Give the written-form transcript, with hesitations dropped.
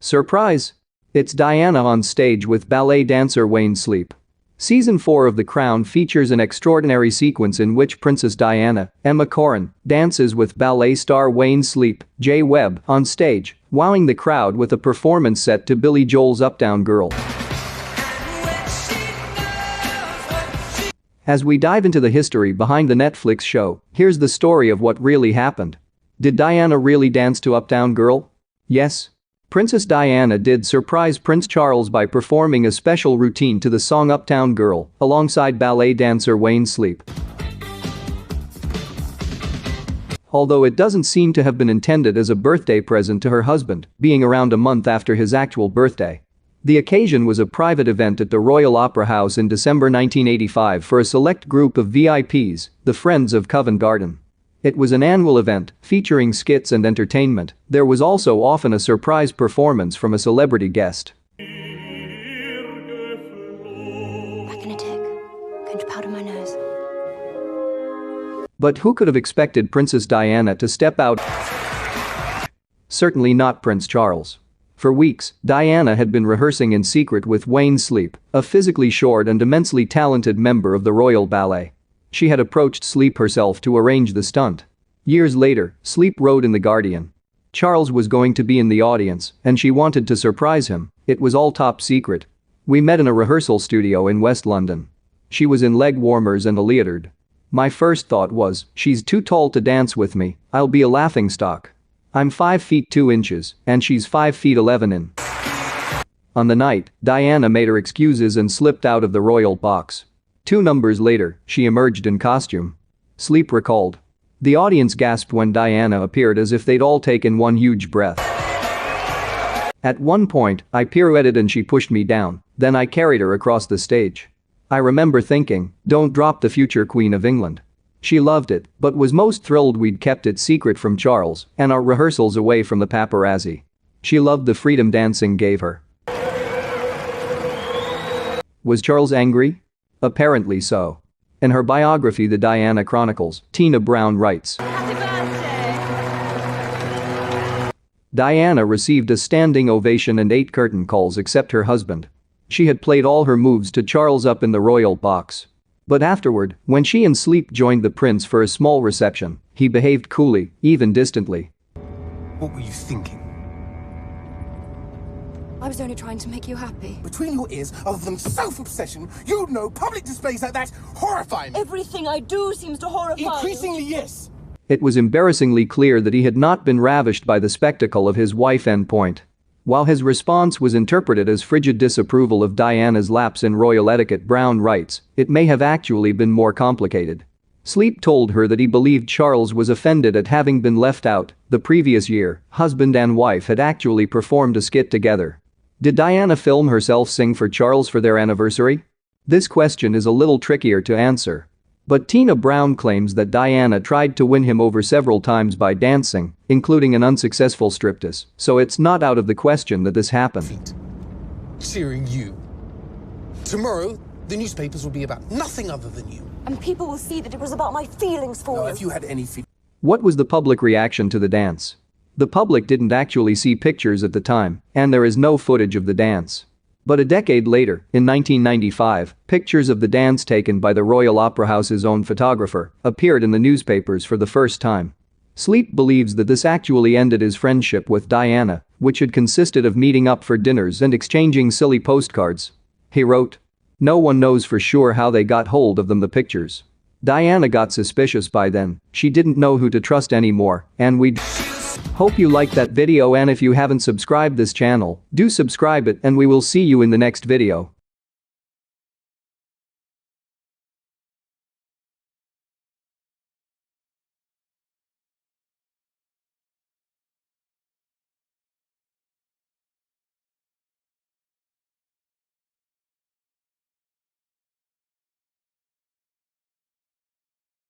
Surprise! It's Diana on stage with ballet dancer Wayne Sleep. Season 4 of The Crown features an extraordinary sequence in which Princess Diana, Emma Corrin, dances with ballet star Wayne Sleep, J. Webb, on stage, wowing the crowd with a performance set to Billy Joel's Uptown Girl. As we dive into the history behind the Netflix show, here's the story of what really happened. Did Diana really dance to Uptown Girl? Yes. Princess Diana did surprise Prince Charles by performing a special routine to the song Uptown Girl alongside ballet dancer Wayne Sleep. Although it doesn't seem to have been intended as a birthday present to her husband, being around a month after his actual birthday. The occasion was a private event at the Royal Opera House in December 1985 for a select group of VIPs, the Friends of Covent Garden. It was an annual event featuring skits and entertainment. There was also often a surprise performance from a celebrity guest. Back in a tick. Going to powder my nose. But who could have expected Princess Diana to step out? Certainly not Prince Charles. For weeks, Diana had been rehearsing in secret with Wayne Sleep, a physically short and immensely talented member of the Royal Ballet. She had approached Sleep herself to arrange the stunt. Years later, Sleep wrote in The Guardian. Charles was going to be in the audience, and she wanted to surprise him. It was all top secret. We met in a rehearsal studio in West London. She was in leg warmers and a leotard. My first thought was, she's too tall to dance with me, I'll be a laughingstock. I'm 5 feet 2 inches, and she's 5 feet 11 in. On the night, Diana made her excuses and slipped out of the royal box. 2 numbers later, she emerged in costume. Sleep recalled. The audience gasped when Diana appeared as if they'd all taken one huge breath. At one point, I pirouetted and she pushed me down, then I carried her across the stage. I remember thinking, don't drop the future Queen of England. She loved it, but was most thrilled we'd kept it secret from Charles and our rehearsals away from the paparazzi. She loved the freedom dancing gave her. Was Charles angry? Apparently so. In her biography The Diana Chronicles, Tina Brown writes, Diana received a standing ovation and 8 curtain calls except her husband. She had played all her moves to Charles up in the royal box. But afterward, when she and Sleep joined the prince for a small reception, he behaved coolly, even distantly. What were you thinking? I was only trying to make you happy. Between your ears, other than self-obsession, you know public displays like that horrify me. Everything I do seems to horrify you. Increasingly, yes. It was embarrassingly clear that he had not been ravished by the spectacle of his wife. End point. While his response was interpreted as frigid disapproval of Diana's lapse in royal etiquette, Brown writes, it may have actually been more complicated. Sleep told her that he believed Charles was offended at having been left out. The previous year, husband and wife had actually performed a skit together. Did Diana film herself sing for Charles for their anniversary? This question is a little trickier to answer. But Tina Brown claims that Diana tried to win him over several times by dancing, including an unsuccessful striptease, so it's not out of the question that this happened. Cheering you. Tomorrow, the newspapers will be about nothing other than you. And people will see that it was about my feelings for No, you. if you had any feelings. What was the public reaction to the dance? The public didn't actually see pictures at the time, and there is no footage of the dance. But a decade later, in 1995, pictures of the dance taken by the Royal Opera House's own photographer appeared in the newspapers for the first time. Sleep believes that this actually ended his friendship with Diana, which had consisted of meeting up for dinners and exchanging silly postcards. He wrote, no one knows for sure how they got hold of them, the pictures. Diana got suspicious by then, she didn't know who to trust anymore, and we'd hope you liked that video, and if you haven't subscribed this channel, do subscribe it and we will see you in the next video.